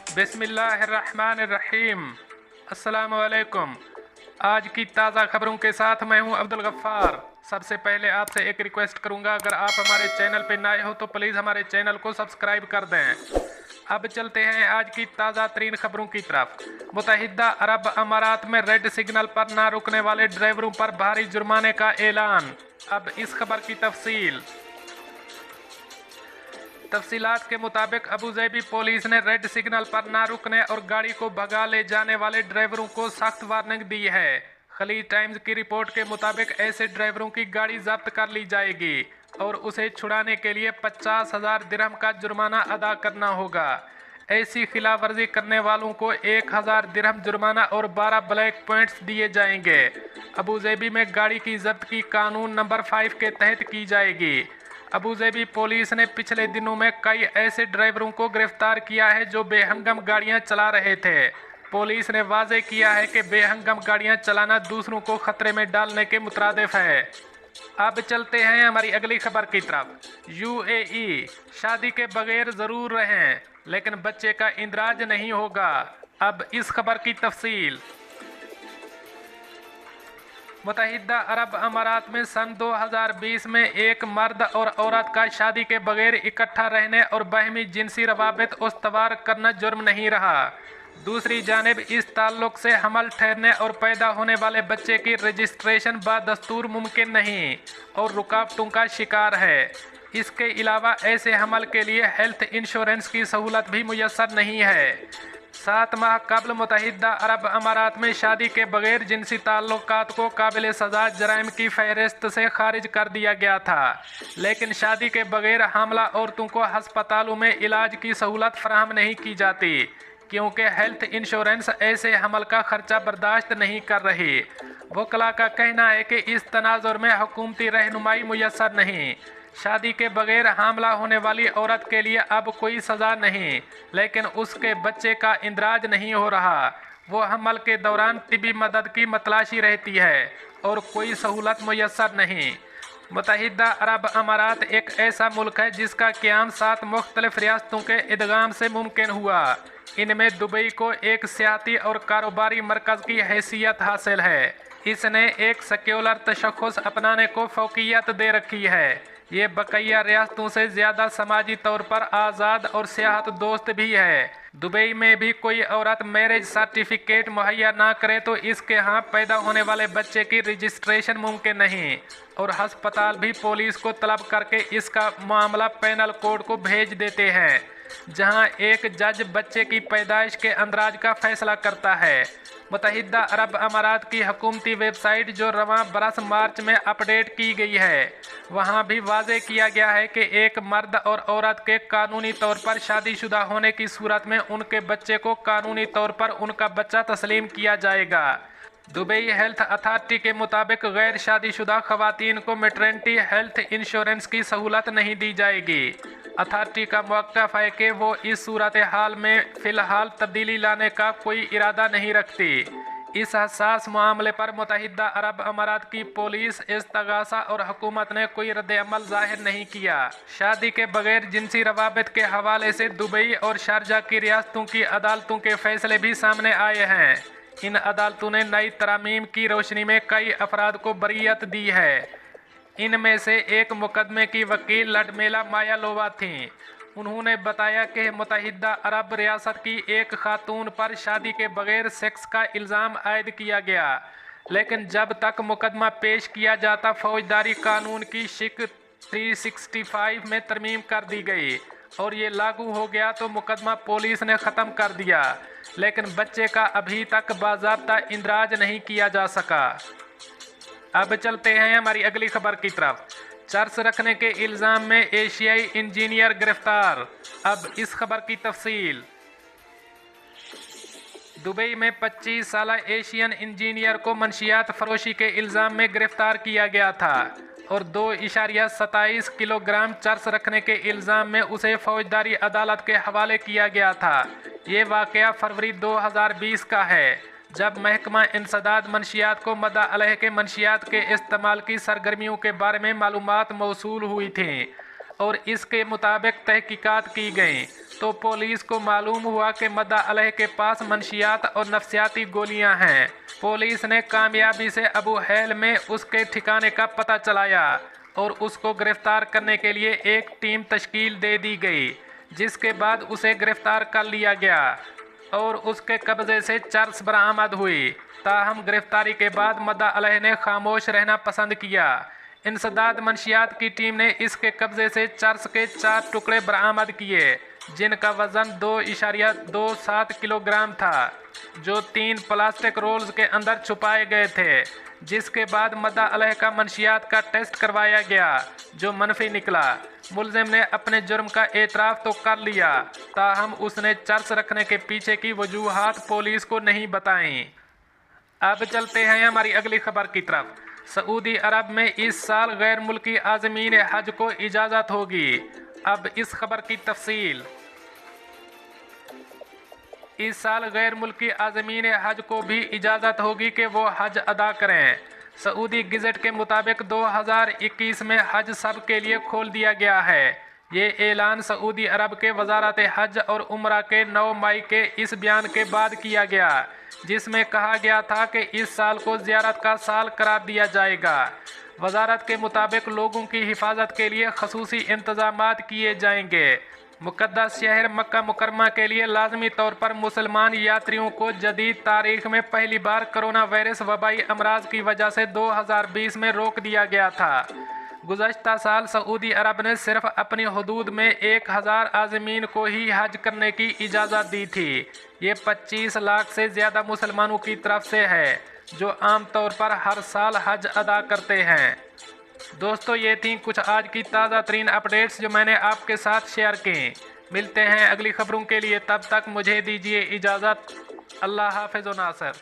बिस्मिल्लाहिर्रहमानिर्रहीम। अस्सलाम वालेकुम। आज की ताज़ा खबरों के साथ मैं हूं अब्दुल गफ्फार। सबसे पहले आपसे एक रिक्वेस्ट करूंगा, अगर आप हमारे चैनल पर नए हो तो प्लीज़ हमारे चैनल को सब्सक्राइब कर दें। अब चलते हैं आज की ताज़ा तरीन खबरों की तरफ। मुत्तहिदा अरब अमारात में रेड सिग्नल पर ना रुकने वाले ड्राइवरों पर भारी जुर्माने का ऐलान। अब इस खबर की तफसीलात के मुताबिक अबूज़ेबी पुलिस ने रेड सिग्नल पर ना रुकने और गाड़ी को भगा ले जाने वाले ड्राइवरों को सख्त वार्निंग दी है। खलीज टाइम्स की रिपोर्ट के मुताबिक ऐसे ड्राइवरों की गाड़ी जब्त कर ली जाएगी और उसे छुड़ाने के लिए 50,000 दिरहम का जुर्माना अदा करना होगा। ऐसी खिलाफ वर्जी करने वालों को 1,000 दिरहम जुर्माना और 12 ब्लैक पॉइंट्स दिए जाएंगे। अबूज़ेबी में गाड़ी की जब्त की कानून नंबर 5 के तहत की जाएगी। अबूज़ेबी पुलिस ने पिछले दिनों में कई ऐसे ड्राइवरों को गिरफ्तार किया है जो बेहंगम गाड़ियां चला रहे थे। पुलिस ने वाजे किया है कि बेहंगम गाड़ियां चलाना दूसरों को खतरे में डालने के मुतरादिफ है। अब चलते हैं हमारी अगली खबर की तरफ। यूएई, शादी के बगैर ज़रूर रहें लेकिन बच्चे का इंदराज नहीं होगा। अब इस खबर की तफसील। मुत्तहिदा अरब अमारात में सन 2020 में एक मर्द और औरत का शादी के बगैर इकट्ठा रहने और बाहमी जिनसी रवाबित उस्तवार करना जुर्म नहीं रहा। दूसरी जानिब इस ताल्लुक से हमल ठहरने और पैदा होने वाले बच्चे की रजिस्ट्रेशन बादस्तूर मुमकिन नहीं और रुकावटों का शिकार है। इसके अलावा ऐसे हमल के लिए हेल्थ इंश्योरेंस की सहूलत भी मुयस्सर नहीं है। 7 माह कबल मुत्तहिदा अरब अमारात में शादी के बगैर जिनसी ताल्लुकात को काबिल सज़ा जराइम की फहरिस्त से खारिज कर दिया गया था, लेकिन शादी के बगैर हामला औरतों को हस्पतालों में इलाज की सहूलत फराहम नहीं की जाती क्योंकि हेल्थ इंश्योरेंस ऐसे हमल का खर्चा बर्दाश्त नहीं कर रही। वकला का कहना है कि इस तनाजुर में हुकूमती रहनुमाई मुयस्सर नहीं। शादी के बगैर हामला होने वाली औरत के लिए अब कोई सज़ा नहीं, लेकिन उसके बच्चे का इंदराज नहीं हो रहा। वो हमल के दौरान तिबी मदद की मतलाशी रहती है और कोई सहूलत मुयस्सर नहीं। मुत्तहिदा अरब अमारात एक ऐसा मुल्क है जिसका क़याम 7 मुख्तलिफ रियासतों के इदगाम से मुमकिन हुआ। इनमें दुबई को एक सियाती और कारोबारी मरकज़ की हैसियत हासिल है। इसने एक सेक्युलर तशख़्ख़ुस अपनाने को फ़ौक़ियत दे रखी है। ये बक़िया रियासतों से ज़्यादा समाजी तौर पर आज़ाद और सियाहत दोस्त भी है। दुबई में भी कोई औरत मैरिज सर्टिफिकेट मुहैया ना करे तो इसके यहाँ पैदा होने वाले बच्चे की रजिस्ट्रेशन मुमकिन नहीं और हस्पताल भी पुलिस को तलब करके इसका मामला पैनल कोर्ट को भेज देते हैं, जहां एक जज बच्चे की पैदाइश के अंदराज का फैसला करता है। मुत्तहिदा अरब अमारात की हुकूमती वेबसाइट जो रवां बरस मार्च में अपडेट की गई है, वहां भी वाज़े किया गया है कि एक मर्द और औरत के कानूनी तौर पर शादीशुदा होने की सूरत में उनके बच्चे को कानूनी तौर पर उनका बच्चा तस्लीम किया जाएगा। दुबई हेल्थ अथॉरिटी के मुताबिक गैर शादीशुदा खवातीन को मैटरनिटी हेल्थ इंश्योरेंस की सहूलत नहीं दी जाएगी। अथॉरिटी का मौक़िफ़ है कि वो इस सूरत हाल में फ़िलहाल तब्दीली लाने का कोई इरादा नहीं रखती। इस हसास मामले पर मुत्तहिदा अरब अमारात की पुलिस, इस्तगासा और हुकूमत ने कोई रद्द-ए-अमल ज़ाहिर नहीं किया। शादी के बगैर जिनसी रवाबित के हवाले से दुबई और शारजा की रियासतों की अदालतों के फैसले भी सामने आए हैं। इन अदालतों ने नई तरामीम की रोशनी में कई अफराद को बरीयत दी है। इनमें से एक मुकदमे की वकील लडमेला मायालोवा थीं। उन्होंने बताया कि मुत्तहिदा अरब रियासत की एक खातून पर शादी के बगैर सेक्स का इल्ज़ाम आयद किया गया, लेकिन जब तक मुकदमा पेश किया जाता फौजदारी कानून की शिक 365 में तरमीम कर दी गई और ये लागू हो गया तो मुकदमा पुलिस ने ख़त्म कर दिया, लेकिन बच्चे का अभी तक बाज़ाब्ता इंदराज नहीं किया जा सका। अब चलते हैं हमारी अगली खबर की तरफ। चर्च रखने के इल्ज़ाम में एशियाई इंजीनियर गिरफ्तार। अब इस खबर की तफसील। दुबई में 25 साला एशियन इंजीनियर को मंशियात फरोशी के इल्ज़ाम में गिरफ्तार किया गया था और 2.27 किलोग्राम चर्च रखने के इल्ज़ाम में उसे फौजदारी अदालत के हवाले किया गया था। ये वाक़या फरवरी 2020 का है, जब महकमा इंसदाद मंशियात को मदा अलैह के मंशियात के इस्तेमाल की सरगर्मियों के बारे में मालूमात मौसूल हुई थी और इसके मुताबिक तहकीकात की गई। तो पुलिस को मालूम हुआ कि मद्दा अलह के पास मनशियात और नफ्सियाती गोलियां हैं। पुलिस ने कामयाबी से अबू हैल में उसके ठिकाने का पता चलाया और उसको गिरफ्तार करने के लिए एक टीम तश्कील दे दी गई, जिसके बाद उसे गिरफ्तार कर लिया गया और उसके कब्जे से चर्स बरामद हुई। ताहम गिरफ्तारी के बाद मद्दा अलह ने खामोश रहना पसंद किया। इंसदाद मंशियात की टीम ने इसके कब्जे से चर्स के 4 टुकड़े बरामद किए, जिनका वजन 2.27 किलोग्राम था, जो 3 प्लास्टिक रोल्स के अंदर छुपाए गए थे। जिसके बाद मद्दा अलह का मंशियात का टेस्ट करवाया गया, जो मनफी निकला। मुलजिम ने अपने जुर्म का एतराफ़ तो कर लिया, ताहम उसने चर्स रखने के पीछे की वजूहात पुलिस को नहीं बताईं। अब चलते हैं हमारी अगली खबर की तरफ। सऊदी अरब में इस साल गैर मुल्की आज़मीन हज को इजाज़त होगी। अब इस खबर की तफसील। इस साल गैर मुल्की आज़मीन हज को भी इजाज़त होगी कि वो हज अदा करें। सऊदी गज़ट के मुताबिक 2021 में हज सब के लिए खोल दिया गया है। ये ऐलान सऊदी अरब के वज़ारत हज और उम्रा के 9 मई के इस बयान के बाद किया गया, जिसमें कहा गया था कि इस साल को ज़ियारत का साल करार दिया जाएगा। वज़ारत के मुताबिक लोगों की हिफाजत के लिए खसूसी इंतज़ामात किए जाएंगे। मुक़द्दस शहर मक्का मुकरमा के लिए लाजमी तौर पर मुसलमान यात्रियों को जदीद तारीख में पहली बार कोरोना वायरस वबाई अमराज की वजह से 2020 में रोक दिया गया था। गुज़श्ता साल सऊदी अरब ने सिर्फ अपनी हदूद में 1000 आज़मीन को ही हज करने की इजाज़त दी थी। ये 25 लाख से ज़्यादा मुसलमानों की तरफ से है, जो आम तौर पर हर साल हज अदा करते हैं। दोस्तों, ये थी कुछ आज की ताज़ा तरीन अपडेट्स जो मैंने आपके साथ शेयर की। मिलते हैं अगली खबरों के लिए, तब तक मुझे दीजिए इजाज़त। अल्लाह हाफ़िज़ व नासर।